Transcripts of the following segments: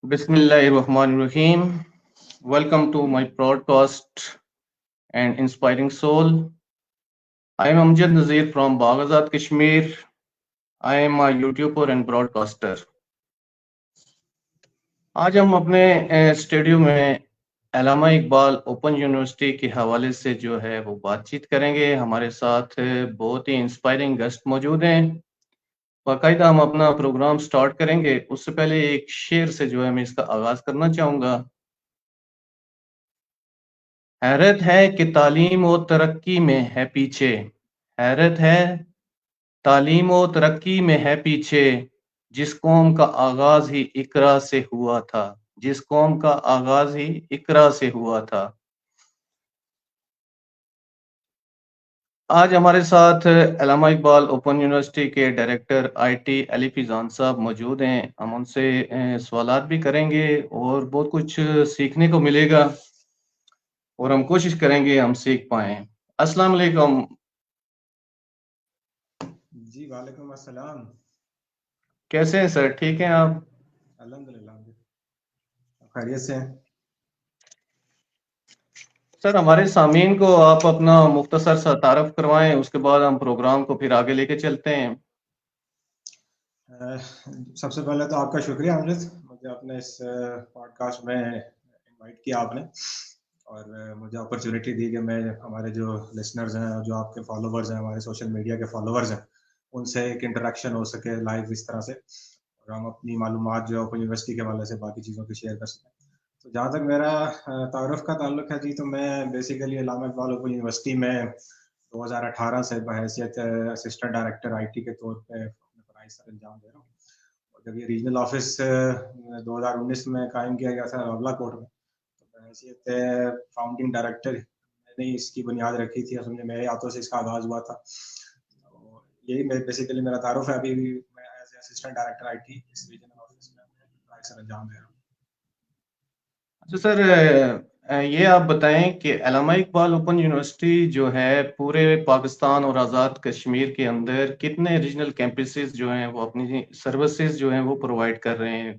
Bismillahirrahmanirrahim. Welcome to my broadcast and inspiring soul. I am Amjad Nazir from Baghazat, Kashmir. I am a YouTuber and broadcaster. آج ہم اپنے studio میں علامہ Iqbal open university کے حوالے سے جو ہے وہ بات چیت کریں گے. ہمارے ساتھ بہت ہی انسپائرنگ گیسٹ موجود ہیں. باقاعدہ ہم اپنا پروگرام سٹارٹ کریں گے. اس سے پہلے ایک شعر سے جو ہے میں اس کا آغاز کرنا چاہوں گا. حیرت ہے کہ تعلیم و ترقی میں ہے پیچھے، حیرت ہے تعلیم و ترقی میں ہے پیچھے، جس قوم کا آغاز ہی اقرا سے ہوا تھا، جس قوم کا آغاز ہی اقرا سے ہوا تھا. آج ہمارے ساتھ علامہ اقبال اوپن یونیورسٹی کے ڈائریکٹر آئی ٹی علی فیضان صاحب موجود ہیں. ہم ان سے سوالات بھی کریں گے اور بہت کچھ سیکھنے کو ملے گا اور ہم کوشش کریں گے ہم سیکھ پائیں. السلام علیکم. جی وعلیکم السلام. کیسے ہیں سر؟ ٹھیک ہیں آپ؟ الحمدللہ خیریت سے ہیں. سر ہمارے سامعین کو آپ اپنا مختصر سا تعارف کروائیں، اس کے بعد ہم پروگرام کو پھر آگے لے کے چلتے ہیں. سب سے پہلے تو آپ کا شکریہ امجد، مجھے اپنے اس پوڈ کاسٹ میں انوائٹ کیا آپ نے اور مجھے اپرچونیٹی دی کہ میں ہمارے جو لسنرز ہیں، جو آپ کے فالوورز ہیں، ہمارے سوشل میڈیا کے فالوورز ہیں، ان سے ایک انٹریکشن ہو سکے لائیو اس طرح سے، اور ہم اپنی معلومات جو اوپن یونیورسٹی کے حوالے سے باقی چیزوں کی شیئر کر سکیں. تو جہاں تک میرا تعارف کا تعلق ہے جی، تو میں بیسیکلی علامہ اقبال اوپن یونیورسٹی میں 2018 سے بحیثیت اسسٹنٹ ڈائریکٹر آئی ٹی کے طور پہ اپنے پڑھائی سر انجام دے رہا ہوں. اور جب یہ ریجنل آفس 2019 میں قائم کیا گیا تھا راولہ کوٹ میں، تو بحیثیت فاؤنڈنگ ڈائریکٹر میں نے اس کی بنیاد رکھی تھی، سمجھے میرے ہاتھوں سے اس کا آغاز ہوا تھا. یہی بیسیکلی میرا تعارف ہے. ابھی بھی میں as a assistant director I T اس ریجنل آفس میں اپنے پڑھائی سر انجام دے رہا ہوں. اچھا سر، یہ آپ بتائیں کہ علامہ اقبال اوپن یونیورسٹی جو ہے پورے پاکستان اور آزاد کشمیر کے اندر کتنے ریجنل کیمپسز جو ہیں وہ اپنی سروسز جو ہیں وہ پرووائڈ کر رہے ہیں؟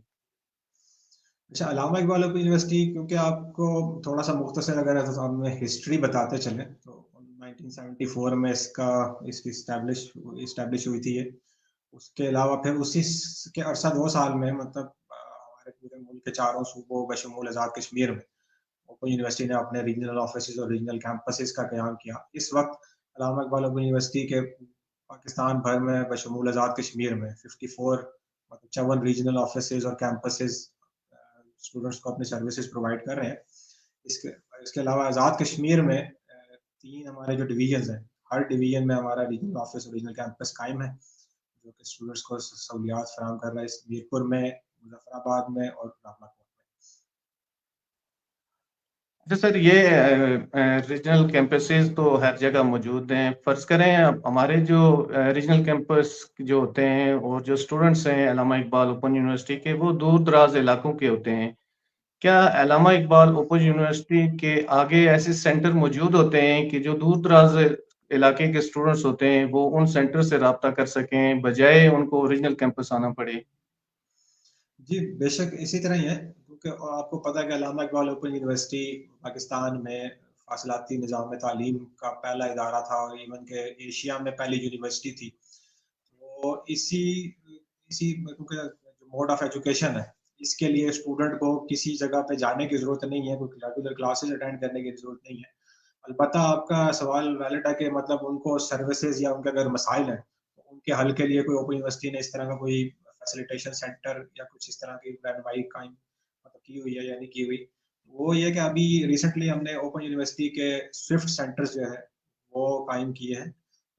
اچھا، علامہ اقبال اوپن یونیورسٹی، کیونکہ آپ کو تھوڑا سا مختصر اگر ہم ہسٹری بتاتے چلیں تو 1974 میں اس کی اسٹیبلش ہوئی تھی. اس کے علاوہ پھر اسی کے عرصہ 2 سال میں، مطلب ہمارے پورے ملک کے چاروں صوبوں بشمول آزاد کشمیر میں اوپن یونیورسٹی نے اپنے ریجنل آفیسز اور ریجنل کیمپسز کا قیام کیا. اس وقت علامہ اقبال اوپن یونیورسٹی کے پاکستان بھر میں بشمول آزاد کشمیر میں 54 ریجنل آفیسز اور کیمپسز اسٹوڈنٹس کو اپنی سروسز پرووائڈ کر رہے ہیں. اس کے علاوہ آزاد کشمیر میں 3 ہمارے جو ڈویژنز ہیں، ہر ڈویژن میں ہمارا ریجنل آفس اور ریجنل کیمپس قائم ہے، جو کہ اسٹوڈنٹس کو سہولیات فراہم کر رہا ہے. اس میرپور میں، مظفر آباد میں اور راولہ کوٹ میں. اچھا سر، یہ ریجنل کیمپسز تو ہر جگہ موجود ہیں. فرض کریں ہمارے جو ریجنل کیمپس جو ہوتے ہیں اور جو اسٹوڈنٹس ہیں علامہ اقبال اوپن یونیورسٹی کے، وہ دور دراز علاقوں کے ہوتے ہیں. کیا علامہ اقبال اوپن یونیورسٹی کے آگے ایسے سینٹر موجود ہوتے ہیں کہ جو دور دراز علاقے کے اسٹوڈنٹس ہوتے ہیں وہ ان سینٹر سے رابطہ کر سکیں بجائے ان کو اوریجنل کیمپس آنا پڑے؟ جی بے شک اسی طرح ہی ہے، کیونکہ آپ کو پتہ ہے کہ علامہ اقبال اوپن یونیورسٹی پاکستان میں فاصلاتی نظام تعلیم کا پہلا ادارہ تھا، اور ایون کہ ایشیا میں پہلی یونیورسٹی تھی. تو اسی کیونکہ جو موڈ آف ایجوکیشن ہے، اس کے لیے اسٹوڈنٹ کو کسی جگہ پہ جانے کی ضرورت نہیں ہے، کوئی ریگولر کلاسز اٹینڈ کرنے کی ضرورت نہیں ہے. البتہ آپ کا سوال ویلڈ ہے کہ مطلب ان کو سروسز یا ان کے اگر مسائل ہیں تو ان کے حل کے لیے کوئی اوپن یونیورسٹی نے اس طرح کا کوئی فیسیلیٹیشن سینٹر یا کچھ اس طرح کی رہنمائی قائم مطلب کی ہوئی ہے یا نہیں کی ہوئی. وہ یہ کہ ابھی ریسنٹلی ہم نے اوپن یونیورسٹی کے سوئفٹ سینٹرز جو ہے وہ قائم کیے ہیں.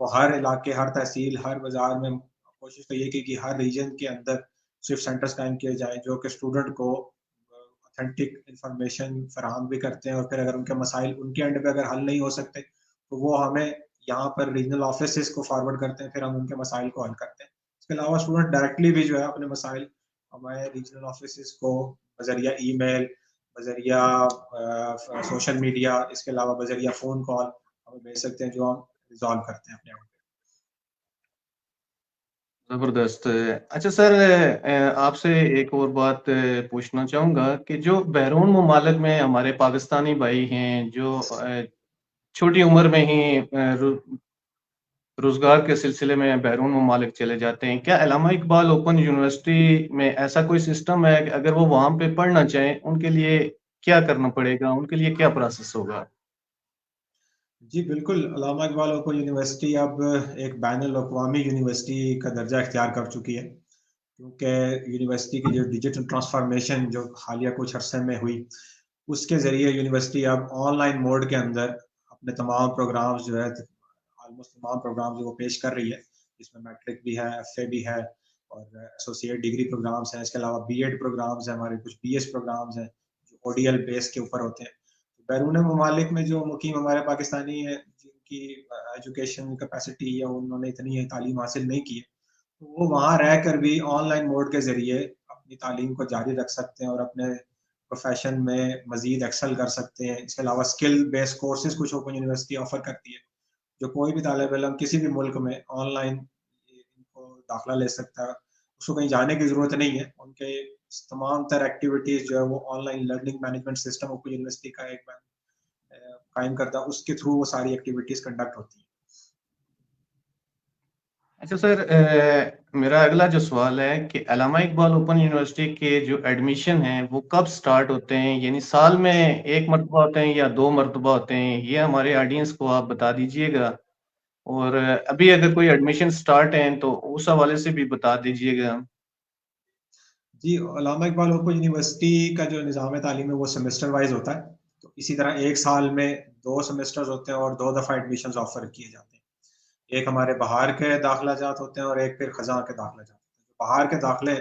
وہ ہر علاقے، ہر تحصیل، ہر بازار میں کوشش تو یہ کی کہ ہر ریجن کے اندر سوئفٹ سینٹرز قائم کیے جائیں، جو کہ اسٹوڈنٹ کو اوتھینٹک انفارمیشن فراہم بھی کرتے ہیں، اور پھر اگر ان کے مسائل ان کے اینڈ پہ اگر حل نہیں ہو سکتے تو وہ ہمیں یہاں پر ریجنل آفیسز کو فارورڈ کرتے ہیں، پھر ہم ان کے مسائل کو حل کرتے ہیں. اس کے علاوہ اسٹوڈنٹ ڈائریکٹلی بھی جو ہے اپنے مسائل ہمارے ریجنل آفیسز کو بذریعہ ای میل، بذریعہ سوشل میڈیا، اس کے علاوہ بذریعہ فون کال ہمیں بھیج سکتے ہیں، جو ہم ریزالو کرتے ہیں اپنے آپ. ज़बरदस्त। अच्छा सर, आपसे एक और बात पूछना चाहूँगा कि जो बैरून ममालिक में हमारे पाकिस्तानी भाई हैं, जो छोटी उम्र में ही रोज़गार के सिलसिले में बैरून ममालिक चले जाते हैं, क्या अल्लामा इक़बाल ओपन यूनिवर्सिटी में ऐसा कोई सिस्टम है कि अगर वो वहाँ पे पढ़ना चाहें, उनके लिए क्या करना पड़ेगा? उनके लिए क्या प्रोसेस होगा? जी, बिल्कुल, अल्लामा इक़बाल ओपन यूनिवर्सिटी अब एक बैनुल-अक़वामी यूनिवर्सिटी का दर्जा इख्तियार कर चुकी है, क्योंकि यूनिवर्सिटी की जो डिजिटल ट्रांसफ़ॉर्मेशन जो हालिया कुछ अरसे में हुई, उसके ज़रिए यूनिवर्सिटी अब ऑनलाइन मोड के अंदर अपने तमाम प्रोग्राम्स जो है ऑलमोस्ट तमाम प्रोग्राम जो वो पेश कर रही है, जिसमें मैट्रिक भी है, एफए भी है और एसोसिएट डिग्री प्रोग्राम्स हैं। इसके अलावा बीएड प्रोग्राम्स हैं, हमारे कुछ बीएस प्रोग्राम्स हैं, जो ओडीएल बेस के ऊपर होते हैं। बैरून ममालिक में जो मुकीम हमारे पाकिस्तानी हैं, जिनकी एजुकेशन कैपेसिटी या उन्होंने इतनी तालीम हासिल नहीं की है, तो वो वहाँ रहकर भी ऑनलाइन मोड के ज़रिए अपनी तालीम को जारी रख सकते हैं और अपने प्रोफ़ेशन में मज़ीद एक्सेल कर सकते हैं। इसके अलावा स्किल बेस्ड कोर्सेज़ कुछ ओपन यूनिवर्सिटी ऑफ़र करती है। जो कोई भी तालिब इल्म किसी भी मुल्क में ऑनलाइन इनको दाखिला ले सकता है। उसको कहीं जाने की ज़रूरत नहीं है। उनके तमाम तर एक्टिविटीज़ जो है वो online learning management system open university का एक कायम करता है, उसके थ्रू वो सारी एक्टिविटीज़ कंडक्ट होती हैं। अच्छा सर, मेरा अगला जो सवाल है कि अल्लामा इक़बाल ओपन यूनिवर्सिटी के जो एडमिशन हैं, वो कब स्टार्ट होते हैं? यानी साल में 1 मरतबा होते हैं या 2 मरतबा होते हैं? ये हमारे ऑडियंस को आप बता दीजिएगा। और अभी अगर कोई एडमिशन स्टार्ट हैं, तो उस हवाले से भी बता दीजिएगा। जी, अल्लामा इक़बाल ओपन यूनिवर्सिटी का जो निज़ाम तालीम है वो सेमेस्टर वाइज़ होता है। तो इसी तरह 1 साल में 2 सेमेस्टर्स होते हैं और 2 दफ़ा एडमिशन्स ऑफ़र किए जाते हैं। एक हमारे बाहर के दाखिला जात होते हैं और एक फिर ख़ज़ां के दाखिला जात होते हैं। बाहर के दाखिले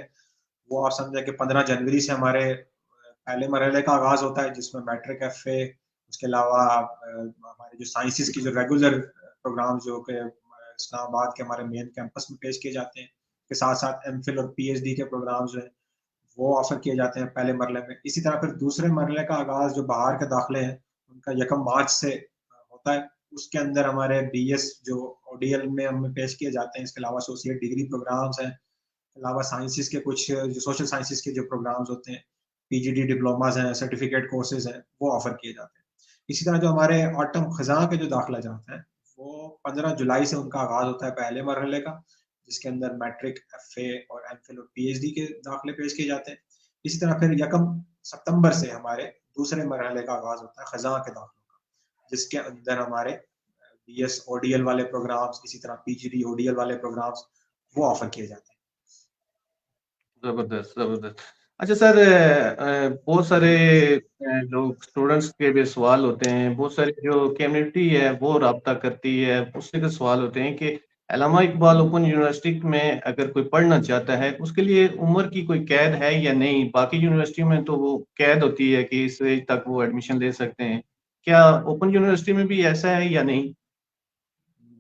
वो आप समझें कि 15 जनवरी से हमारे पहले मरहले का आगाज़ होता है, जिसमें मैट्रिक, एफए, उसके अलावा हमारे जो साइंसेज़ की जो रेगुलर प्रोग्राम जो कि इस्लामाबाद के हमारे मेन कैंपस में पेश किए जाते हैं, के साथ-साथ एमफिल और पीएचडी के प्रोग्राम्स जो हैं, वो ऑफ़र किए जाते हैं पहले मरहले में। इसी तरह फिर दूसरे मरहले का आगाज़ जो बाहर के दाखिले हैं, उनका 1 मार्च से होता है। उसके अंदर हमारे बीएस जो ओडीएल में हमें पेश किए जाते हैं, इसके अलावा एसोसिएट डिग्री प्रोग्राम्स हैं, अलावा साइंसेज़ के कुछ जो सोशल साइंसेज़ के जो प्रोग्राम्स होते हैं, पीजीडी डिप्लोमाज़ हैं, सर्टिफ़िकेट कोर्सेज़ हैं, वो ऑफ़र किए जाते हैं। इसी तरह जो हमारे ऑटम ख़ज़ां के जो दाखिला जाते हैं, वो 15 जुलाई से उनका आगाज़ होता है पहले मरहले का, जिसके अंदर मैट्रिक, एफए और एमफिल और पीएचडी के दाखिले पेश किए जाते हैं। इसी तरह फिर 1 सितंबर से हमारे दूसरे मरहले का आगाज़ होता है ख़ज़ां के दाखिलों का, जिसके अंदर हमारे बीएस ओडीएल वाले प्रोग्राम्स, इसी तरह पीजीडी ओडीएल वाले प्रोग्राम्स, वो ऑफ़र किए जाते हैं। ज़बरदस्त, ज़बरदस्त। अच्छा सर, बहुत सारे लोग स्टूडेंट्स के भी सवाल होते हैं, बहुत सारी जो कम्युनिटी है वो राब्ता करती है, उससे के सवाल होते हैं कि अल्लामा इक़बाल ओपन यूनिवर्सिटी में अगर कोई पढ़ना चाहता है, उसके लिए उम्र की कोई कैद है या नहीं? बाकी यूनिवर्सिटियों में तो वो कैद होती है कि इस एज तक वो एडमिशन ले सकते हैं। क्या ओपन यूनिवर्सिटी में भी ऐसा है या नहीं?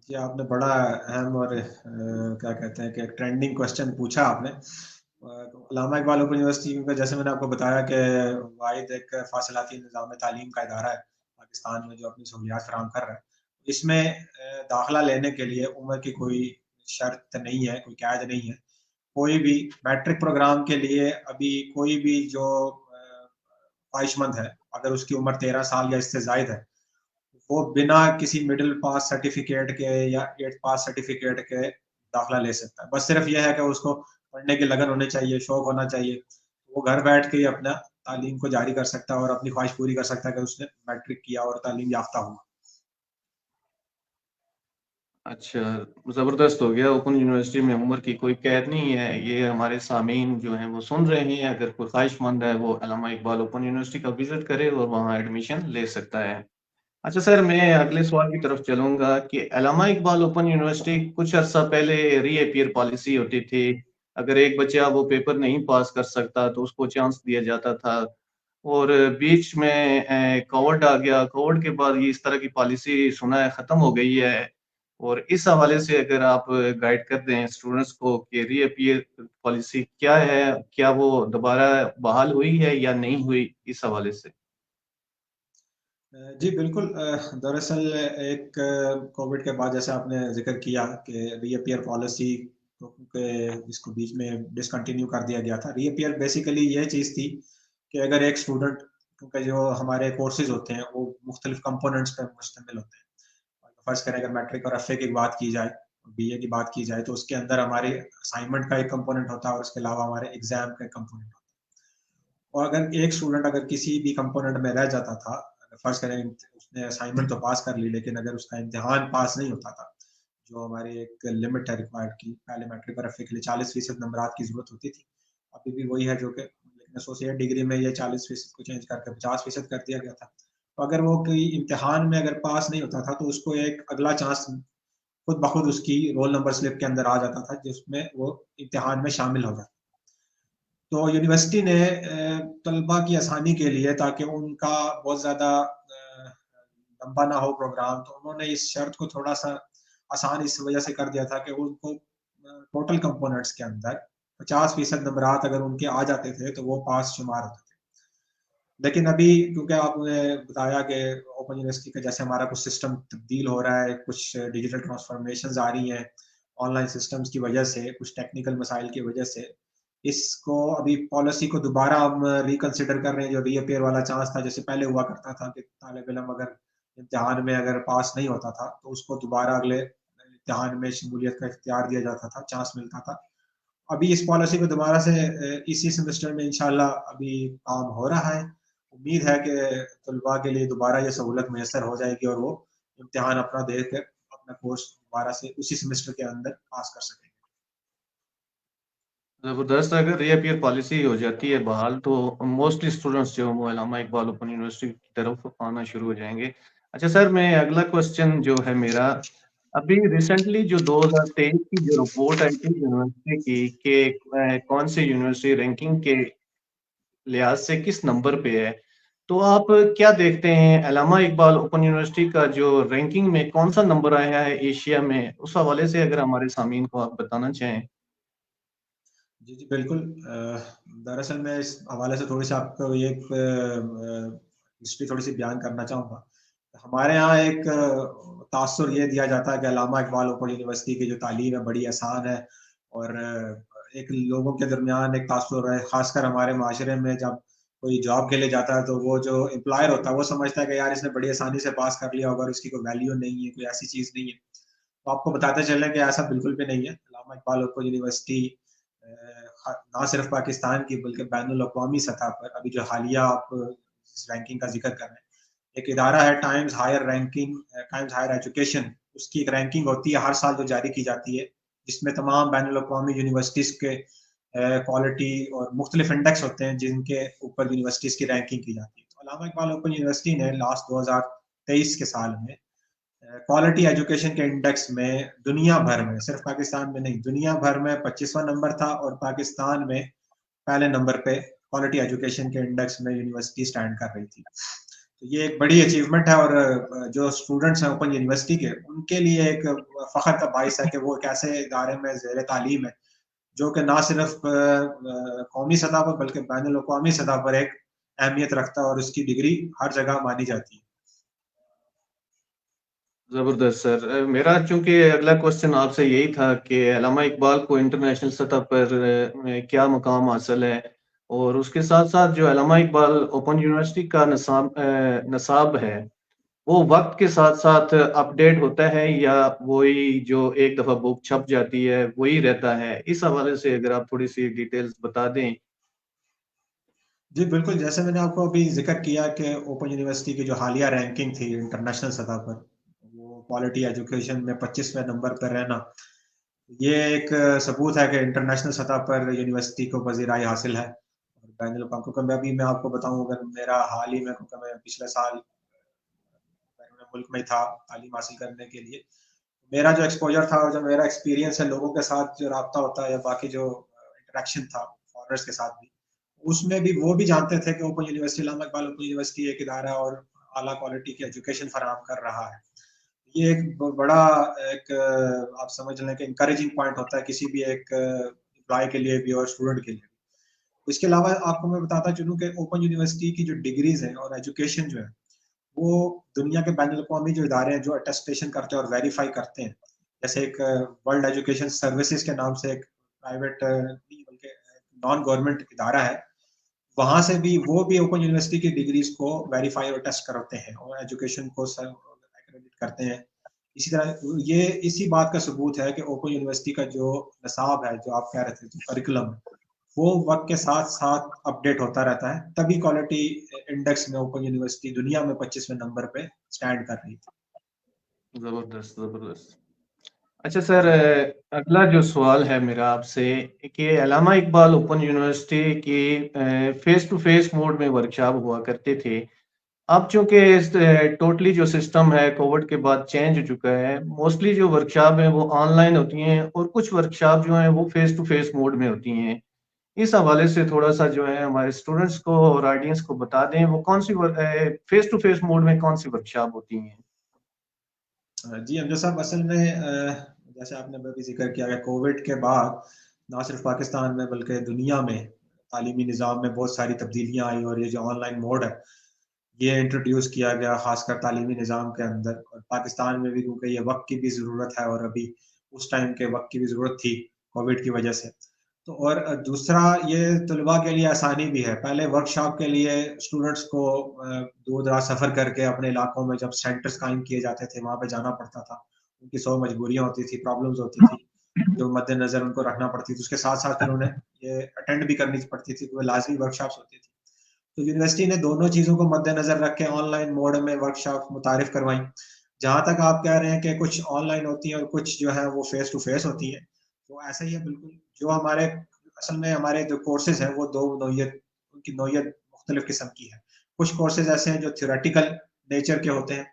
जी, आपने बड़ा अहम और क्या कहते हैं कि एक ट्रेंडिंग क्वेश्चन पूछा आपने। तो अल्लामा इक़बाल ओपन यूनिवर्सिटी में जैसे मैंने आपको बताया कि वाहिद एक फ़ासिलाती निज़ाम तालीम का इदारा है पाकिस्तान में जो अपनी सहूलियात फ़राहम कर रहा है। इसमें दाखिला लेने के लिए उम्र की कोई शर्त नहीं है, कोई कैद नहीं है। कोई भी मैट्रिक प्रोग्राम के लिए अभी कोई भी जो ख्वाहिशमंद है, अगर उसकी उम्र 13 साल या इससे ज़ायद है, वो बिना किसी मिडल पास सर्टिफिकेट के या 8th पास सर्टिफिकेट के दाखिला ले सकता है। बस सिर्फ ये है कि उसको पढ़ने की लगन होनी चाहिए, शौक होना चाहिए। वो घर बैठ के ही अपना तालीम को जारी कर सकता है और अपनी ख्वाहिश पूरी कर सकता है कि उसने मैट्रिक किया और तालीम याफ्ता हुआ। अच्छा, ज़बरदस्त हो गया, ओपन यूनिवर्सिटी में उम्र की कोई कैद नहीं है। ये हमारे सामीन जो हैं वो सुन रहे हैं, अगर कोई ख़्वाहिशमंद है वो अल्लामा इक़बाल ओपन यूनिवर्सिटी का विज़िट करे और वहाँ एडमिशन ले सकता है। अच्छा सर, मैं अगले सवाल की तरफ चलूँगा कि अल्लामा इक़बाल ओपन यूनिवर्सिटी कुछ अर्सा पहले रीअपीयर पॉलिसी होती थी। अगर एक बच्चा वो पेपर नहीं पास कर सकता तो उसको चांस दिया जाता था। और बीच में कोविड आ गया, कोविड के बाद ये इस तरह की पॉलिसी सुना है ख़त्म हो गई है। और इस हवाले से अगर आप गाइड कर दें स्टूडेंट्स को कि रीअपीयर पॉलिसी क्या है? क्या वो दोबारा बहाल हुई है या नहीं हुई? इस हवाले से। जी, बिल्कुल दरअसल एक कोविड के बाद जैसे आपने ज़िक्र किया कि रीअपीयर पॉलिसी क्योंकि इसको बीच में डिसकंटिन्यू कर दिया गया था। रीअपीयर बेसिकली ये चीज़ थी कि अगर एक स्टूडेंट, क्योंकि जो हमारे कोर्सेज होते हैं वो मुख्तलिफ कंपोनेंट्स पर मुश्तमिल होते हैं। फर्ज करें अगर मैट्रिक और एफए की बात की जाए, बीए की बात की जाए, तो उसके अंदर हमारे असाइनमेंट का एक कंपोनेंट होता है और उसके अलावा हमारे एग्जाम का एक कंपोनेंट होता है। और अगर एक स्टूडेंट अगर किसी भी कंपोनेंट में रह जाता था, अगर फर्ज करें उसने असाइनमेंट तो पास कर ली, लेकिन अगर उसका इम्तिहान पास नहीं होता था, जो हमारी एक लिमिट है रिक्वायर्ड की, पहले मैट्रिक और एफए के लिए 40% नंबरात की जरूरत होती थी, अभी भी वही है, जो कि लेकिन एसोसिएट डिग्री में ये 40% को चेंज करके 50% कर दिया गया था। तो अगर वो कोई इम्तिहान में अगर पास नहीं होता था तो उसको एक अगला चांस खुद ब खुद उसकी रोल नंबर स्लिप के अंदर आ जाता था, जिसमें वो इम्तिहान में शामिल हो जाता। तो यूनिवर्सिटी ने तलबा की आसानी के लिए, ताकि उनका बहुत ज़्यादा लंबा ना हो प्रोग्राम, तो उन्होंने इस शर्त को थोड़ा सा आसान इस वजह से कर दिया था कि उनको टोटल कंपोनेंट्स के अंदर 50% नंबरात अगर उनके आ जाते थे तो वो पास शुमार होते थे। लेकिन अभी क्योंकि आपने बताया कि ओपन यूनिवर्सिटी का जैसे हमारा कुछ सिस्टम तब्दील हो रहा है, कुछ डिजिटल ट्रांसफॉर्मेशन आ रही हैं ऑनलाइन सिस्टम्स की वजह से, कुछ टेक्निकल मसाइल की वजह से, इसको अभी पॉलिसी को दोबारा हम रिकंसिडर कर रहे हैं। जो रीअपेयर वाला चांस था, जैसे पहले हुआ करता था कि तालिब इल्म अगर इम्तिहान में अगर पास नहीं होता था तो उसको दोबारा अगले इम्तिहान में शमूलियत का इख्तियार दिया जाता था, चांस मिलता था। अभी इस पॉलिसी पे दोबारा से इसी सेमेस्टर में इंशाल्लाह अभी काम हो रहा है। उम्मीद है कि तलबा के लिए दोबारा ये सहूलत मैसर हो जाएगी और वो इम्तिहान अपना दे कर अपना कोर्स दोबारा से उसी सेमेस्टर के अंदर पास कर सकेंगे। ज़बरदस्त। अगर रीअपीयर पॉलिसी हो जाती है बहाल, तो मोस्टली स्टूडेंट्स जो वो अल्लामा इकबाल ओपन यूनिवर्सिटी की तरफ आना शुरू हो जाएंगे। अच्छा सर, मैं अगला क्वेश्चन जो है मेरा, अभी रिसेंटली जो 2023 की जो रिपोर्ट आई थी यूनिवर्सिटी की कि कौन सी यूनिवर्सिटी रैंकिंग के लिहाज से किस नंबर पे है, तो आप क्या देखते हैं अल्लामा इकबाल ओपन यूनिवर्सिटी का जो रैंकिंग में कौन सा नंबर आया है एशिया में? उस हवाले से अगर हमारे सामीन को आप बताना चाहें। जी, जी, बिल्कुल। दरअसल मैं इस हवाले से थोड़ी-सी आपको ये एक हिस्ट्री थोड़ी-सी बयान करना चाहूँगा। हमारे यहाँ एक तासुर ये दिया जाता है कि अल्लामा इकबाल ओपन यूनिवर्सिटी की जो तालीम है बड़ी आसान है, और एक लोगों के दरमियान एक तासुर है, ख़ासकर हमारे माशरे में जब कोई जॉब के लिए जाता है तो वो जो एम्प्लॉयर होता है वो समझता है कि यार इसने बड़ी आसानी से पास कर लिया होगा और इसकी कोई वैल्यू नहीं है, कोई ऐसी चीज़ नहीं है। तो आपको बताते चलें कि ऐसा बिल्कुल भी नहीं है। अल्लामा इकबाल ओपन यूनिवर्सिटी ना सिर्फ पाकिस्तान की बल्कि बैनुल-अक़वामी सतह पर अभी जो हालिया आप जिस रैंकिंग का ज़िक्र कर रहे हैं, एक इदारा है टाइम्स हायर एजुकेशन, उसकी एक रैंकिंग होती है हर साल जो जारी की जाती है, जिसमें तमाम बैनुल-अक़वामी यूनिवर्सिटीज़ के क्वालिटी और मुख्तलिफ इंडेक्स होते हैं जिनके ऊपर यूनिवर्सिटीज़ की रैंकिंग की जाती है। तो अल्लामा इकबाल ओपन यूनिवर्सिटी ने लास्ट 2023 के साल में क्वालिटी एजुकेशन के इंडेक्स में दुनिया भर में, सिर्फ पाकिस्तान में नहीं, दुनिया भर में 25वां नंबर था, और पाकिस्तान में पहले नंबर पे क्वालिटी एजुकेशन के इंडेक्स में यूनिवर्सिटी स्टैंड कर रही थी। तो ये एक बड़ी अचीवमेंट है, और जो स्टूडेंट्स हैं ओपन यूनिवर्सिटी के, उनके लिए एक फ़ख्र का बाइस है कि वो एक ऐसे इदारे में ज़ेर तालीम है जो कि ना सिर्फ कौमी सतह पर बल्कि बैनुल-अक़वामी सतह पर एक अहमियत रखता है और उसकी डिग्री हर जगह मानी जाती है। ज़बरदस्त सर। मेरा चूँकि अगला क्वेश्चन आपसे यही था कि अल्लामा इकबाल को इंटरनेशनल सतह पर क्या मुकाम हासिल है? और उसके साथ-साथ जो अल्लामा इकबाल ओपन यूनिवर्सिटी का नसाब है, वो वक़्त के साथ-साथ अपडेट होता है या वही जो एक दफ़ा बुक छप जाती है, वही रहता है? इस हवाले से अगर आप थोड़ी-सी डिटेल्स बता दें। जी, बिल्कुल, जैसे मैंने आपको अभी ज़िक्र किया कि ओपन यूनिवर्सिटी की जो हालिया रैंकिंग थी इंटरनेशनल सतह पर, वो क्वालिटी एजुकेशन में 25वें नंबर पर रहना, ये एक सबूत है कि इंटरनेशनल सतह पर यूनिवर्सिटी को पज़ीराई हासिल है। और बैनुल-अक़वामी, क्योंकि मैं आपको बताऊँ, अगर मेरा हाल ही में, क्योंकि मैं पिछले साल बैरून मुल्क में था तालीम हासिल करने के लिए, मेरा जो एक्सपोज़र था और जो मेरा एक्सपीरियंस है, लोगों के साथ जो राब्ता होता है या बाकी जो इंटरेक्शन था फॉरेनर्स के साथ भी, उसमें भी वो भी जानते थे कि ओपन यूनिवर्सिटी, अल्लामा इकबाल ओपन यूनिवर्सिटी एक इदारा और आला क्वालिटी की एजुकेशन फराहम कर रहा है। ये एक बड़ा एक आप समझ लें कि एनकरेजिंग पॉइंट होता है किसी भी एक एम्प्लॉय के लिए भी और स्टूडेंट के लिए भी। इसके अलावा आपको मैं बताता चलूँ कि ओपन यूनिवर्सिटी की जो डिग्रीज़ हैं और एजुकेशन जो है, वो दुनिया के बैनुल-अक़वामी जो इदारे हैं, जो अटेस्टेशन करते हैं और वेरीफ़ाई करते हैं, جیسے ایک ورلڈ ایجوکیشن سروسز کے نام سے ایک پرائیویٹ نہیں بلکہ نان گورنمنٹ ادارہ ہے، وہاں سے بھی وہ بھی اوپن یونیورسٹی کی ڈگریز کو ویریفائی اور ٹیسٹ کرتے ہیں اور ایجوکیشن کو ایکریڈٹ کرتے ہیں. اسی طرح یہ اسی بات کا ثبوت ہے کہ اوپن یونیورسٹی کا جو نصاب ہے، جو آپ کہہ رہے تھے جو کریکولم، وہ وقت کے ساتھ ساتھ اپڈیٹ ہوتا رہتا ہے. تبھی کوالٹی انڈیکس میں اوپن یونیورسٹی دنیا میں 25ویں نمبر پہ سٹینڈ کر رہی تھی. زبردست زبردست. اچھا سر، اگلا جو سوال ہے میرا آپ سے کہ علامہ اقبال اوپن یونیورسٹی کی فیس ٹو فیس موڈ میں ورکشاپ ہوا کرتے تھے. اب چونکہ ٹوٹلی جو سسٹم ہے کووڈ کے بعد چینج ہو چکا ہے، موسٹلی جو ورکشاپ ہیں وہ آن لائن ہوتی ہیں اور کچھ ورکشاپ جو ہیں وہ فیس ٹو فیس موڈ میں ہوتی ہیں. اس حوالے سے تھوڑا سا جو ہے ہمارے اسٹوڈنٹس کو اور آڈینس کو بتا دیں وہ کون سی فیس ٹو فیس موڈ میں کون سی ورکشاپ ہوتی ہیں. جی امجد صاحب، اصل میں جیسے آپ نے بھی ذکر کیا کہ کووڈ کے بعد نہ صرف پاکستان میں بلکہ دنیا میں تعلیمی نظام میں بہت ساری تبدیلیاں آئی، اور یہ جو آن لائن موڈ ہے یہ انٹروڈیوس کیا گیا خاص کر تعلیمی نظام کے اندر. اور پاکستان میں بھی کیونکہ یہ وقت کی بھی ضرورت ہے، اور ابھی اس ٹائم کے وقت کی بھی ضرورت تھی کووڈ کی وجہ سے. تو اور دوسرا یہ طلباء کے لیے آسانی بھی ہے. پہلے ورکشاپ کے لیے اسٹوڈنٹس کو دور دراز سفر کر کے اپنے علاقوں میں جب سینٹرز قائم کیے جاتے تھے وہاں پہ جانا پڑتا تھا. ان کی 100 مجبوریاں ہوتی تھی، پرابلمز ہوتی تھی جو مد نظر ان کو رکھنا پڑتی تھی. اس کے ساتھ ساتھ پھر انہیں یہ اٹینڈ بھی کرنی پڑتی تھی کیونکہ لازمی ورکشاپس ہوتی تھی. تو یونیورسٹی نے دونوں چیزوں کو مد نظر رکھ کے آن لائن موڈ میں ورکشاپ متعارف کروائیں. جہاں تک آپ کہہ رہے ہیں کہ کچھ آن لائن ہوتی ہیں اور کچھ جو ہے وہ فیس ٹو فیس ہوتی ہیں، تو ایسا ہی ہے بالکل. جو ہمارے اصل میں ہمارے جو کورسز ہیں وہ دو نوعیت، ان کی نوعیت مختلف قسم کی ہے. کچھ کورسز ایسے ہیں جو تھیوریٹیکل نیچر کے ہوتے ہیں،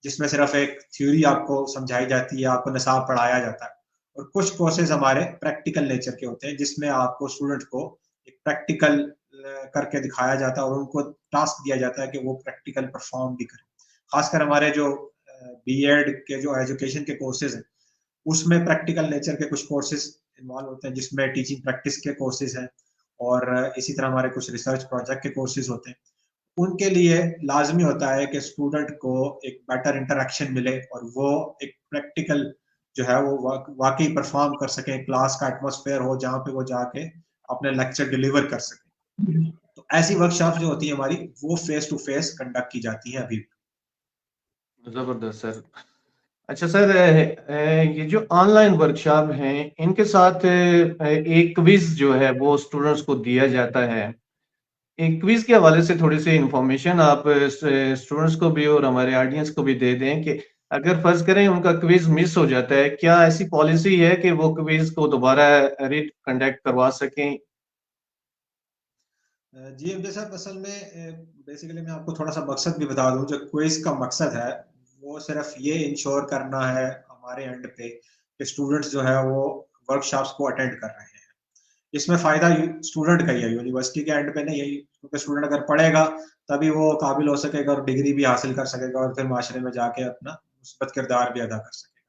جس میں صرف ایک تھیوری آپ کو سمجھائی جاتی ہے، آپ کو نصاب پڑھایا جاتا ہے. اور کچھ کورسز ہمارے پریکٹیکل نیچر کے ہوتے ہیں جس میں آپ کو اسٹوڈنٹ کو ایک پریکٹیکل کر کے دکھایا جاتا ہے اور ان کو ٹاسک دیا جاتا ہے کہ وہ پریکٹیکل پرفارم بھی کریں. خاص کر ہمارے جو بی ایڈ کے جو ایجوکیشن کے کورسز ہیں اس میں پریکٹیکل نیچر کے کچھ کورسز انوالو ہوتے ہیں، جس میں ٹیچنگ پریکٹس کے کورسز ہیں، اور اسی طرح ہمارے کچھ ریسرچ پروجیکٹ کے کورسز ہوتے ہیں. ان کے لیے لازمی ہوتا ہے کہ اسٹوڈنٹ کو ایک بیٹر انٹریکشن ملے اور وہ ایک پریکٹیکل جو ہے وہ واقعی پرفارم کر سکیں، کلاس کا ایٹماسفیئر ہو جہاں پہ وہ جا کے اپنے لیکچر ڈیلیور کر سکیں. تو ایسی ورکشاپ جو ہوتی ہے ہماری وہ فیس ٹو فیس کنڈکٹ کی جاتی ہیں ابھی. زبردست سر. اچھا سر، یہ جو آن لائن ورکشاپ ہیں ان کے ساتھ ایک کوئز جو ہے وہ اسٹوڈنٹس کو دیا جاتا ہے. ایک کوئز کے حوالے سے تھوڑی سی انفارمیشن آپ اسٹوڈنٹس کو بھی اور ہمارے آڈینس کو بھی دے دیں کہ اگر فرض کریں ان کا کوئز مس ہو جاتا ہے، کیا ایسی پالیسی ہے کہ وہ کوئز کو دوبارہ ری کنڈکٹ کروا سکیں؟ جی امجد صاحب، اصل میں بیسیکلی میں آپ کو تھوڑا سا مقصد بھی بتا دوں. جو کوئز کا مقصد ہے وہ صرف یہ انشور کرنا ہے ہمارے اینڈ پہ کہ اسٹوڈنٹس جو ہے وہ ورکشاپس کو اٹینڈ کر رہے ہیں. اس میں فائدہ اسٹوڈنٹ کا ہی ہے، یونیورسٹی کے اینڈ پہ نہیں ہے، کیونکہ اسٹوڈنٹ اگر پڑھے گا تبھی وہ قابل ہو سکے گا اور ڈگری بھی حاصل کر سکے گا اور پھر معاشرے میں جا کے اپنا مثبت کردار بھی ادا کر سکے گا.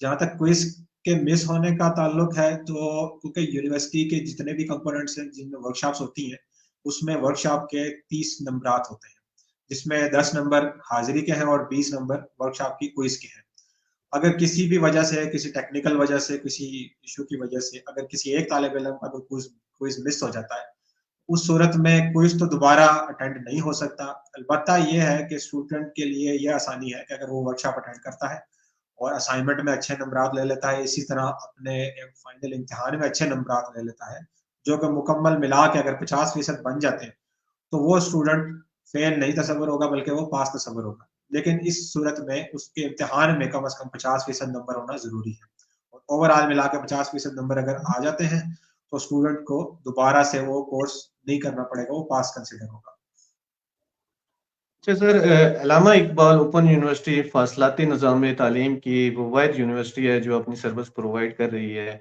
جہاں تک کوئز کے مس ہونے کا تعلق ہے تو کیونکہ یونیورسٹی کے جتنے بھی کمپوننٹس ہیں جن میں ورکشاپس ہوتی ہیں اس میں ورکشاپ کے 30 نمبرات ہوتے ہیں، جس میں 10 نمبر حاضری کے ہیں اور 20 نمبر ورکشاپ کی کوئز کے ہیں. اگر کسی بھی وجہ سے، کسی ٹیکنیکل وجہ سے، کسی ایشو کی وجہ سے اگر کسی ایک طالب علم اگر کوئز مس ہو جاتا ہے، اس صورت میں کوئز تو دوبارہ اٹینڈ نہیں ہو سکتا. البتہ یہ ہے کہ اسٹوڈنٹ کے لیے یہ آسانی ہے کہ اگر وہ ورکشاپ اٹینڈ کرتا ہے اور اسائنمنٹ میں اچھے نمبرات لے لیتا ہے، اسی طرح اپنے فائنل امتحان میں اچھے نمبرات لے لیتا ہے، جو کہ مکمل ملا کے اگر 50% بن جاتے ہیں تو وہ اسٹوڈنٹ فیل نہیں تصور ہوگا بلکہ وہ پاس تصور ہوگا. لیکن اس صورت میں اس کے امتحان میں کم از کم 50% نمبر ہونا ضروری ہے. اور اوور آل ملا کے 50% نمبر اگر آ جاتے ہیں تو اسٹوڈنٹ کو دوبارہ سے وہ کورس نہیں کرنا پڑے گا، وہ پاس کنسیڈر ہوگا. اچھا سر، علامہ اقبال اوپن یونیورسٹی فاصلاتی نظام تعلیم کی وہ واحد یونیورسٹی ہے جو اپنی سروس پرووائڈ کر رہی ہے.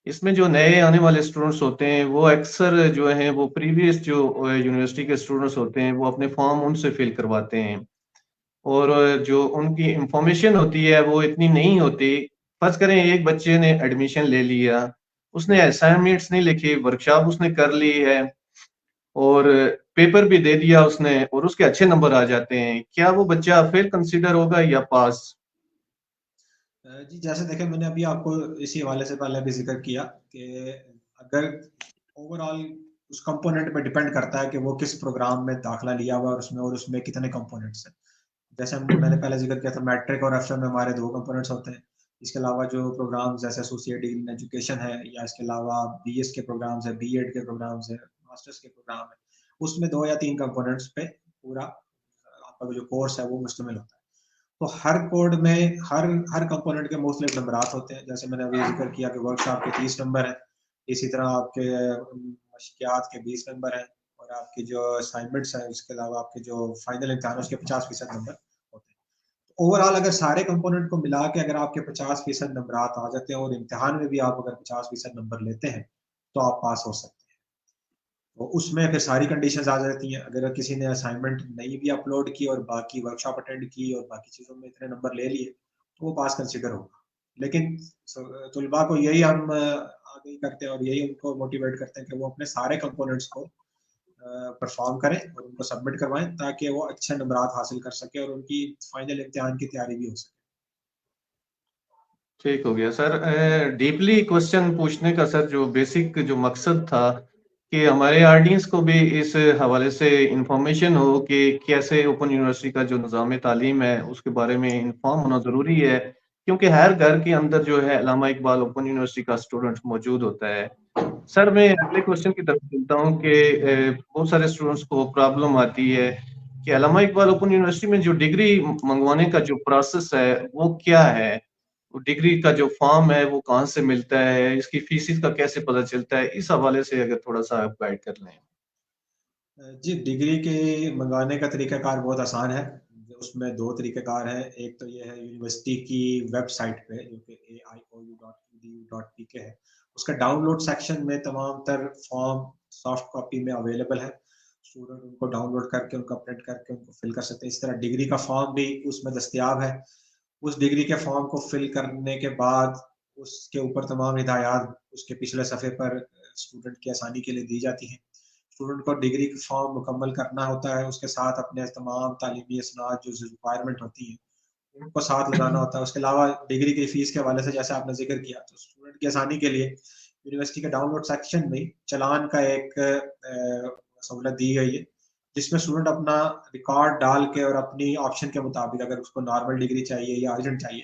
اس میں جو نئے آنے والے اسٹوڈنٹس ہوتے ہیں وہ اکثر جو ہیں وہ پریویس جو یونیورسٹی کے اسٹوڈنٹس ہوتے ہیں وہ اپنے فارم ان سے فل کرواتے ہیں، اور جو ان کی انفارمیشن ہوتی ہے وہ اتنی نہیں ہوتی. فرض کریں ایک بچے نے ایڈمیشن لے لیا، اس نے اسائنمنٹس نہیں لکھی، ورکشاپ اس نے کر لی ہے اور پیپر بھی دے دیا اس نے اور اس کے اچھے نمبر آ جاتے ہیں، کیا وہ بچہ فیل کنسیڈر ہوگا یا پاس؟ جی جیسے دیکھیں میں نے ابھی آپ کو اسی حوالے سے پہلے بھی ذکر کیا کہ اگر اوور آل اس کمپوننٹ پہ ڈیپینڈ کرتا ہے کہ وہ کس پروگرام میں داخلہ لیا ہوا ہے اور اس میں کتنے کمپوننٹس ہیں. جیسے میں نے پہلے ذکر کیا تھا میٹرک اور ایف میں ہمارے 2 کمپوننٹس ہوتے ہیں. اس کے علاوہ جو پروگرامز جیسے ایسوسیٹ ان ایجوکیشن ہے یا اس کے علاوہ بی ایس کے پروگرامز ہے, بی ایڈ کے پروگرامز ہیں, ماسٹرز کے پروگرام ہے, اس میں 2 یا 3 کمپوننٹس پہ پورا آپ کا جو کورس ہے وہ مشتمل ہوتا ہے. تو ہر کوڈ میں ہر کمپوننٹ کے مختلف نمبرات ہوتے ہیں. جیسے میں نے ابھی ذکر کیا کہ ورک شاپ کے 30 نمبر ہیں, اسی طرح آپ کے مشقیات کے 20 نمبر ہیں, اور آپ کی جو اسائنمنٹس ہیں اس کے علاوہ آپ کے جو فائنل امتحان اس کے 50% نمبر ہوتے ہیں. اوور آل اگر سارے کمپوننٹ کو ملا کے اگر آپ کے 50% نمبرات آ جاتے ہیں اور امتحان میں بھی آپ اگر 50% نمبر لیتے ہیں تو آپ پاس ہو سکتے ہیں. تو اس میں پھر ساری کنڈیشنز آ جاتی ہیں. اگر کسی نے اسائنمنٹ نہیں بھی اپلوڈ کی اور باقی ورک شاپ اٹینڈ کی اور باقی چیزوں میں اتنے نمبر لے لیے تو وہ پاس کنسیڈر ہوگا. لیکن طلباء کو یہی ہم آگے کرتے ہیں اور یہی ان کو موٹیویٹ کرتے ہیں کہ وہ اپنے سارے کمپوننٹس کو پرفارم کریں اور ان کو سبمٹ کروائیں تاکہ وہ اچھے نمبرات حاصل کر سکیں اور ان کی فائنل امتحان کی تیاری بھی ہو سکے. ٹھیک ہو گیا سر. ڈیپلی کوشچن پوچھنے کا سر جو بیسک جو مقصد تھا کہ ہمارے آڈینس کو بھی اس حوالے سے انفارمیشن ہو کہ کیسے اوپن یونیورسٹی کا جو نظام تعلیم ہے اس کے بارے میں انفارم ہونا ضروری ہے, کیونکہ ہر گھر کے اندر جو ہے علامہ اقبال اوپن یونیورسٹی کا اسٹوڈنٹ موجود ہوتا ہے. سر میں اگلے کوشچن کی طرف چلتا ہوں کہ بہت سارے اسٹوڈنٹس کو پرابلم آتی ہے کہ علامہ اقبال اوپن یونیورسٹی میں جو ڈگری منگوانے کا جو پروسیس ہے وہ کیا ہے, ڈگری کا جو فارم ہے وہ کہاں سے ملتا ہے, اس کی فیسز کا کیسے پتہ چلتا ہے, اس حوالے سے اگر تھوڑا سا آپ گائیڈ کر لیں. جی ڈگری کے منگانے کا طریقہ کار بہت آسان ہے. اس میں 2 طریقہ کار ہیں. ایک تو یہ ہے یونیورسٹی کی ویب سائٹ پہ جو کہ aiou.edu.pk ہے, اس کا ڈاؤن لوڈ سیکشن میں تمام تر فارم سافٹ کاپی میں اویلیبل ہے. اسٹوڈنٹ ان کو ڈاؤن لوڈ کر کے ان کو پرنٹ کر کے ان کو فل کر سکتے ہیں. اس طرح ڈگری کا فارم بھی اس میں دستیاب ہے. اس ڈگری کے فارم کو فل کرنے کے بعد اس کے اوپر تمام ہدایات اس کے پچھلے صفحے پر اسٹوڈنٹ کی آسانی کے لیے دی جاتی ہیں. اسٹوڈنٹ کو ڈگری کا فارم مکمل کرنا ہوتا ہے, اس کے ساتھ اپنے تمام تعلیمی اسناد جو ریکوائرمنٹ ہوتی ہیں ان کو ساتھ لگانا ہوتا ہے. اس کے علاوہ ڈگری کی فیس کے حوالے سے جیسے آپ نے ذکر کیا تو اسٹوڈنٹ کی آسانی کے لیے یونیورسٹی کے ڈاؤن لوڈ سیکشن میں چلان کا ایک سہولت دی گئی ہے جس میں اسٹوڈنٹ اپنا ریکارڈ ڈال کے اور اپنی آپشن کے مطابق اگر اس کو نارمل ڈگری چاہیے یا ارجنٹ چاہیے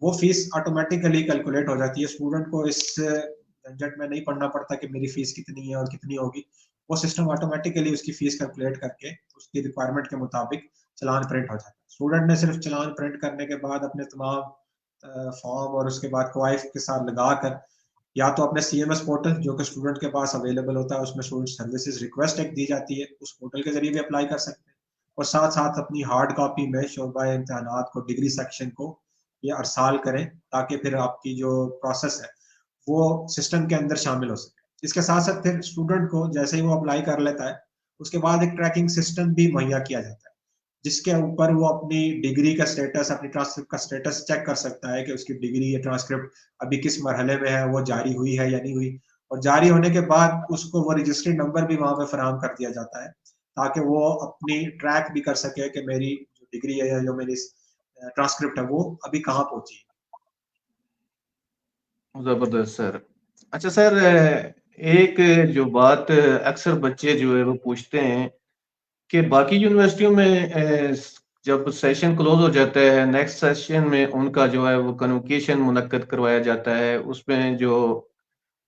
وہ فیس آٹومیٹیکلی کیلکولیٹ ہو جاتی ہے. اسٹوڈنٹ کو اس جھنجٹ میں نہیں پڑنا پڑتا کہ میری فیس کتنی ہے اور کتنی ہوگی. وہ سسٹم آٹومیٹیکلی اس کی فیس کیلکولیٹ کر کے اس کی ریکوائرمنٹ کے مطابق چلان پرنٹ ہو جاتا ہے. اسٹوڈنٹ نے صرف چلان پرنٹ کرنے کے بعد اپنے تمام فارم اور اس کے بعد کوائف کے ساتھ لگا کر یا تو اپنے سی ایم ایس پورٹل جو کہ اسٹوڈنٹ کے پاس اویلیبل ہوتا ہے اس میں اسٹوڈنٹ سروسز ریکویسٹ ایک دی جاتی ہے, اس پورٹل کے ذریعے بھی اپلائی کر سکتے ہیں. اور ساتھ ساتھ اپنی ہارڈ کاپی میں شعبہ امتحانات کو ڈگری سیکشن کو یہ ارسال کریں تاکہ پھر آپ کی جو پروسیس ہے وہ سسٹم کے اندر شامل ہو سکے. اس کے ساتھ ساتھ پھر اسٹوڈنٹ کو جیسے ہی وہ اپلائی کر لیتا ہے اس کے بعد ایک ٹریکنگ سسٹم بھی مہیا کیا جاتا ہے جس کے اوپر وہ اپنی ڈگری کا سٹیٹس اپنی ٹرانسکرپٹ کا سٹیٹس چیک کر سکتا ہے کہ اس کی ڈگری یا ٹرانسکرپٹ ابھی کس مرحلے میں ہے, وہ جاری ہوئی ہے یا نہیں ہوئی. اور جاری ہونے کے بعد اس کو وہ رجسٹری نمبر بھی وہاں پہ فراہم کر دیا جاتا ہے تاکہ وہ اپنی ٹریک بھی کر سکے کہ میری جو ڈگری ہے یا جو میری ٹرانسکرپٹ ہے وہ ابھی کہاں پہنچی. زبردست سر. اچھا سر, ایک جو بات اکثر بچے جو ہے وہ پوچھتے ہیں کہ باقی یونیورسٹیوں میں جب سیشن کلوز ہو جاتا ہے نیکسٹ سیشن میں ان کا جو ہے وہ کنوکیشن منعقد کروایا جاتا ہے, اس میں جو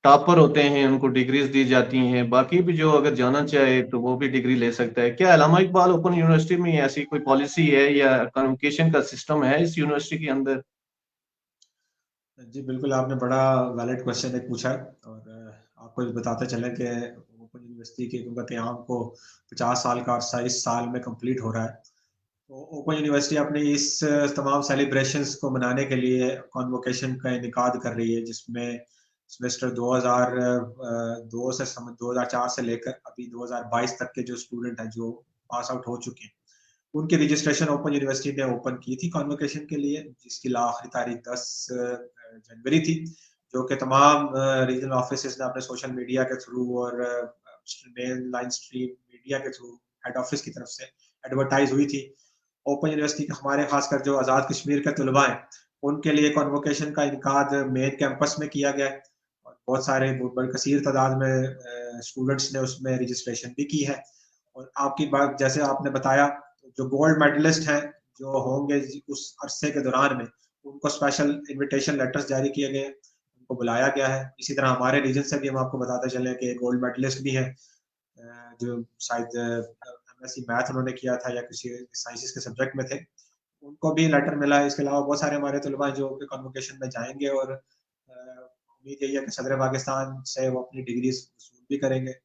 ٹاپر ہوتے ہیں ان کو ڈگریز دی جاتی ہیں, باقی بھی جو اگر جانا چاہے تو وہ بھی ڈگری لے سکتا ہے. کیا علامہ اقبال اوپن یونیورسٹی میں ایسی کوئی پالیسی ہے یا کنوکیشن کا سسٹم ہے اس یونیورسٹی کے اندر؟ جی بالکل, آپ نے بڑا ویلڈ کوشچن ایک پوچھا ہے. اور آپ کو بتاتے چلیں کہ اوپن یونیورسٹی کے قیام کو 50 سال کا عرصہ اس سال میں کمپلیٹ ہو رہا ہے. تو اوپن یونیورسٹی اپنے اس تمام سیلیبریشنز کو منانے کے لیے کانووکیشن کا انعقاد کر رہی ہے جس میں سمیسٹر 2002 سے 2004 سے لے کر ابھی 2022 تک کے جو اسٹوڈنٹ ہیں جو پاس آؤٹ ہو چکے ہیں ان کی رجسٹریشن اوپن یونیورسٹی نے اوپن کی تھی کانووکیشن کے لیے جس کی آخری تاریخ 10 جنوری تھی, جو کہ تمام ریجنل آفیسز نے اپنے سوشل میڈیا کے تھرو اور مین لائن اسٹریم میڈیا کے تھرو ہیڈ آفس کی طرف سے ایڈورٹائز ہوئی تھی. اوپن یونیورسٹی کے ہمارے خاص کر جو آزاد کشمیر کے طلباء ہیں उनके लिए कॉन्वोकेशन का इनकाद मेन कैंपस में किया गया है और बहुत सारे बड़ी कसीर तादाद में स्टूडेंट्स ने उसमें रजिस्ट्रेशन भी की है। और आपकी बात जैसे आपने बताया, जो गोल्ड मेडलिस्ट हैं जो होंगे उस अरसे के दौरान में, उनको स्पेशल इनविटेशन लेटर्स जारी किए गए, उनको बुलाया गया है। इसी तरह हमारे रीजन से भी हम आपको बताते चले कि गोल्ड मेडलिस्ट भी है जो शायद एमएससी मैथ उन्होंने किया था या किसी साइंसेस के सब्जेक्ट में थे, उनको भी लेटर मिला है। इसके अलावा बहुत सारे हमारे तलबा जो कि कन्वोकेशन में जाएंगे और उम्मीद यही है कि सदर पाकिस्तान से वो अपनी डिग्री वसूल भी करेंगे।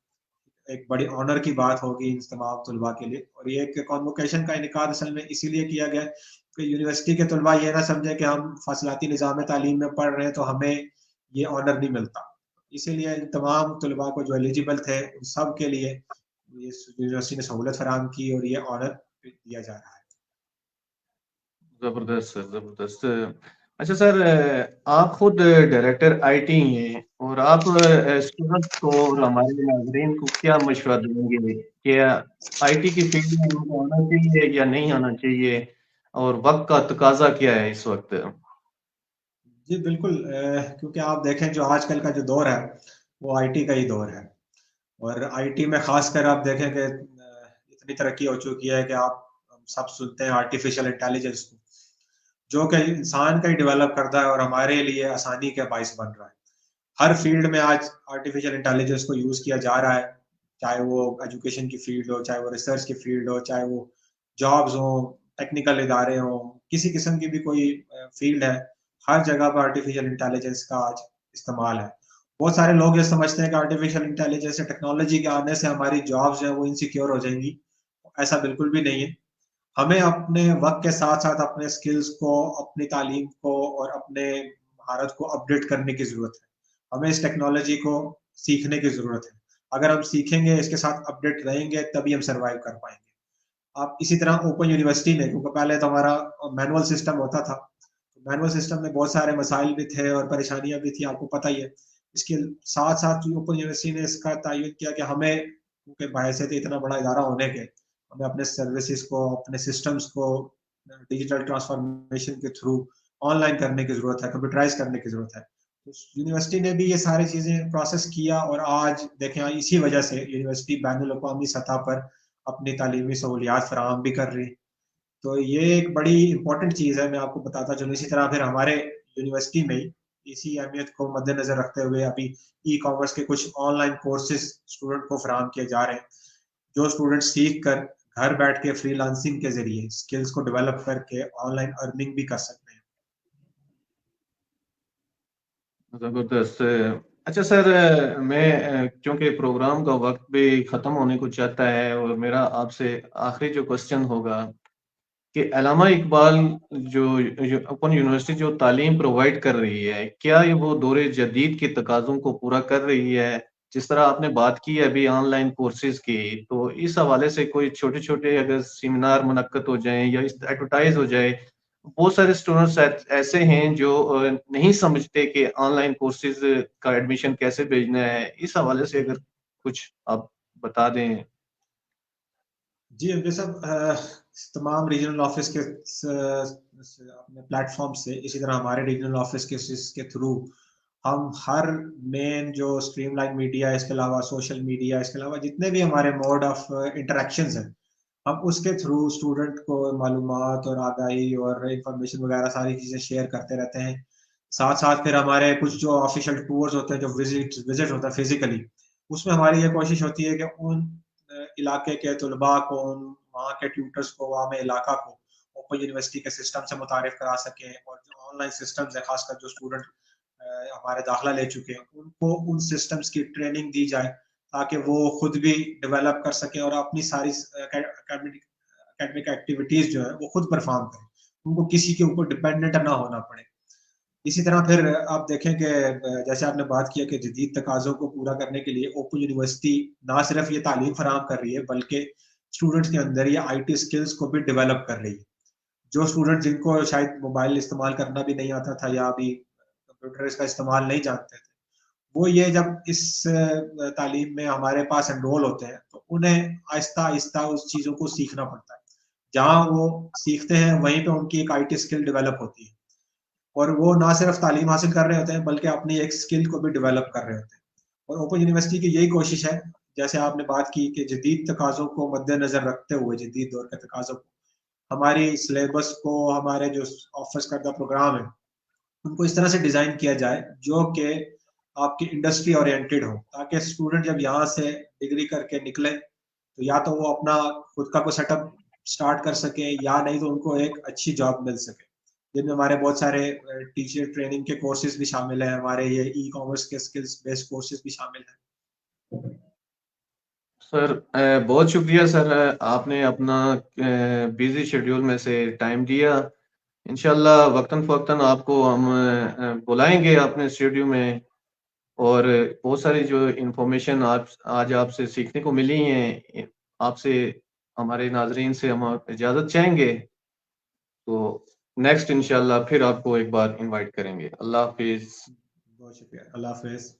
एक बड़ी ऑनर की बात होगी इन तमाम तलबा के लिए। और ये एक कॉन्वोकेशन का इनकाद असल में इसीलिए किया गया कि यूनिवर्सिटी के तलबा ये ना समझे कि हम फासिलाती निज़ाम तालीम में पढ़ रहे हैं तो हमें ये ऑनर नहीं मिलता। इसीलिए इन तमाम तलबा को जो एलिजिबल थे उन सब के लिए ये यूनिवर्सिटी ने सहूलत फराहम की और ये ऑनर दिया जा रहा है। जबरदस्त सर, जबरदस्त। अच्छा सर, आप खुद डायरेक्टर आईटी हैं और आप स्टूडेंट्स को और हमारे नाज़रीन को क्या मशवरा देंगे कि आईटी की फील्ड में उनको आना चाहिए या नहीं आना चाहिए, और वक्त का तकाजा क्या है इस वक्त? जी बिल्कुल, क्योंकि आप देखें जो आजकल का जो दौर है वो आईटी का ही दौर है। और आईटी में खासकर आप देखें कि इतनी तरक्की हो चुकी है कि आप सब सुनते हैं आर्टिफिशियल इंटेलिजेंस को, जो कि इंसान का ही डेवलप करता है और हमारे लिए आसानी का बाइस बन रहा है। हर फील्ड में आज आर्टिफिशियल इंटेलिजेंस को यूज किया जा रहा है, चाहे वो एजुकेशन की फील्ड हो, चाहे वो रिसर्च की फील्ड हो, चाहे वो जॉब्स हो, टेक्निकल इदारे हो, किसी किस्म की भी कोई फील्ड है, हर जगह पर आर्टिफिशियल इंटेलिजेंस का आज इस्तेमाल है। बहुत सारे लोग ये समझते हैं कि आर्टिफिशियल इंटेलिजेंस या टेक्नोलॉजी के आने से हमारी जॉब्स जो है वो इनसिक्योर हो जाएंगी। ऐसा बिल्कुल भी नहीं है। हमें अपने वक्त के साथ साथ अपने स्किल्स को, अपनी तालीम को और अपने महारत को अपडेट करने की जरूरत है। हमें इस टेक्नोलॉजी को सीखने की जरूरत है। अगर हम सीखेंगे, इसके साथ अपडेट रहेंगे, तभी हम सरवाइव कर पाएंगे। आप इसी तरह ओपन यूनिवर्सिटी ने, क्योंकि पहले तो हमारा मैनुअल सिस्टम होता था, मैनुअल सिस्टम में बहुत सारे मसाइल भी थे और परेशानियां भी थी, आपको पता ही है। इसके साथ साथ ओपन यूनिवर्सिटी ने इसका तयन किया कि हमें, क्योंकि बाहर इतना बड़ा इदारा होने के, हमें अपने सर्विसेज को, अपने सिस्टम्स को डिजिटल ट्रांसफॉर्मेशन के थ्रू ऑनलाइन करने की जरूरत है, कंप्यूटराइज करने की जरूरत है। तो यूनिवर्सिटी ने भी ये सारी चीजें प्रोसेस किया और आज देखें इसी वजह से यूनिवर्सिटी बैनुल अक़वामी सतह पर अपनी तालीमी सहूलियात फराहम भी कर रही। तो ये एक बड़ी इंपॉर्टेंट चीज़ है, मैं आपको बताता चलूँ। इसी तरह फिर हमारे यूनिवर्सिटी में ही इसी अहमियत को मद्देनजर रखते हुए अभी ई कॉमर्स के कुछ ऑनलाइन कोर्सेज स्टूडेंट को फराहम किए जा रहे हैं, जो स्टूडेंट सीख कर घर बैठ के फ्रीलांसिंग के जरिए स्किल्स को डेवलप करके ऑनलाइन अर्निंग भी कर सकते हैं। जबरदस्त। अच्छा सर, मैं क्योंकि प्रोग्राम का वक्त भी खत्म होने को चाहता है, और मेरा आपसे आखिरी जो क्वेश्चन होगा कि अल्लामा इकबाल जो जो ओपन यूनिवर्सिटी जो तालीम प्रोवाइड कर रही है, क्या ये वो दौर जदीद के तकाज़ों को पूरा कर रही है? जिस तरह आपने बात की है अभी ऑनलाइन कोर्सेज की, तो इस हवाले से कोई छोटे-छोटे अगर सेमिनार मुनक्कद हो जाएँ या इस एडवर्टाइज़ हो जाए। बहुत सारे स्टूडेंट्स ऐसे हैं जो नहीं समझते कि ऑनलाइन कोर्सेज का एडमिशन कैसे भेजना है। इस हवाले से अगर कुछ आप बता दें। जी एमपी साहब, तमाम रीजनल ऑफिस के अपने प्लेटफॉर्म से, इसी तरह हमारे रीजनल ऑफिस के थ्रू हम हर मेन जो स्ट्रीमलाइन मीडिया, इसके अलावा सोशल मीडिया, इसके अलावा जितने भी हमारे मोड ऑफ इंटरेक्शंस हैं, हम उसके थ्रू स्टूडेंट को मालूमात और आगाही और इंफॉर्मेशन वगैरह सारी चीज़ें शेयर करते रहते हैं। साथ साथ फिर हमारे कुछ जो ऑफिशियल टूर्स होते हैं, जो विजिट विजिट होता है फिजिकली, उसमें हमारी ये कोशिश होती है कि उन इलाके के तलबा को, उन वहाँ के ट्यूटर्स को, वहाँ में इलाका को ओपन यूनिवर्सिटी के सिस्टम से मुतारिफ करा सकें। और जो ऑनलाइन सिस्टम्स है, खासकर जो स्टूडेंट हमारे दाखिला ले चुके हैं, उनको उन सिस्टम्स की ट्रेनिंग दी जाए ताकि वो खुद भी डेवलप कर सकें और अपनी सारी एकेडमिक एक्टिविटीज जो है वो खुद परफॉर्म करें, उनको किसी के ऊपर डिपेंडेंट ना होना पड़े। इसी तरह फिर आप देखें कि जैसे आपने बात किया कि जदीद तकाज़ों को पूरा करने के लिए ओपन यूनिवर्सिटी ना सिर्फ ये तालीम फराहम कर रही है, बल्कि स्टूडेंट्स के अंदर ये आईटी स्किल्स को भी डेवलप कर रही है। जो स्टूडेंट जिनको शायद मोबाइल इस्तेमाल करना भी नहीं आता था या अभी कंप्यूटर इसका इस्तेमाल नहीं जानते थे, वो ये जब इस तालीम में हमारे पास एनरोल होते हैं तो उन्हें आहिस्ता आहिस्ता उस चीज़ों को सीखना पड़ता है। जहाँ वो सीखते हैं वहीं पे उनकी एक आईटी स्किल डेवलप होती है। اور وہ نہ صرف تعلیم حاصل کر رہے ہوتے ہیں بلکہ اپنی ایک اسکل کو بھی ڈیولپ کر رہے ہوتے ہیں. اور اوپن یونیورسٹی کی یہی کوشش ہے، جیسے آپ نے بات کی کہ جدید تقاضوں کو مد نظر رکھتے ہوئے، جدید دور کے تقاضوں کو، ہماری سلیبس کو، ہمارے جو آفرز کردہ پروگرام ہیں ان کو اس طرح سے ڈیزائن کیا جائے جو کہ آپ کی انڈسٹری اورینٹیڈ ہو، تاکہ اسٹوڈنٹ جب یہاں سے ڈگری کر کے نکلے تو یا تو وہ اپنا خود کا کوئی سیٹ اپ اسٹارٹ کر سکے، یا نہیں تو ان کو ایک اچھی جاب مل سکے، جن میں ہمارے بہت سارے ٹیچر ٹریننگ کے کورسز بھی شامل ہیں، ہمارے یہ ای کامرس کے اسکلس بیسڈ کورسز بھی شامل ہیں. سر بہت شکریہ سر، آپ نے اپنا بیزی شیڈیول میں سے ٹائم دیا. انشاءاللہ وقتاً فوقتاً آپ کو ہم بلائیں گے اپنے اسٹوڈیو میں، اور بہت ساری جو انفارمیشن آج آپ سے سیکھنے کو ملی ہیں، آپ سے ہمارے ناظرین سے ہم اجازت چاہیں گے. تو نیکسٹ انشاءاللہ پھر آپ کو ایک بار انوائٹ کریں گے. اللہ حافظ. بہت شکریہ. اللہ حافظ.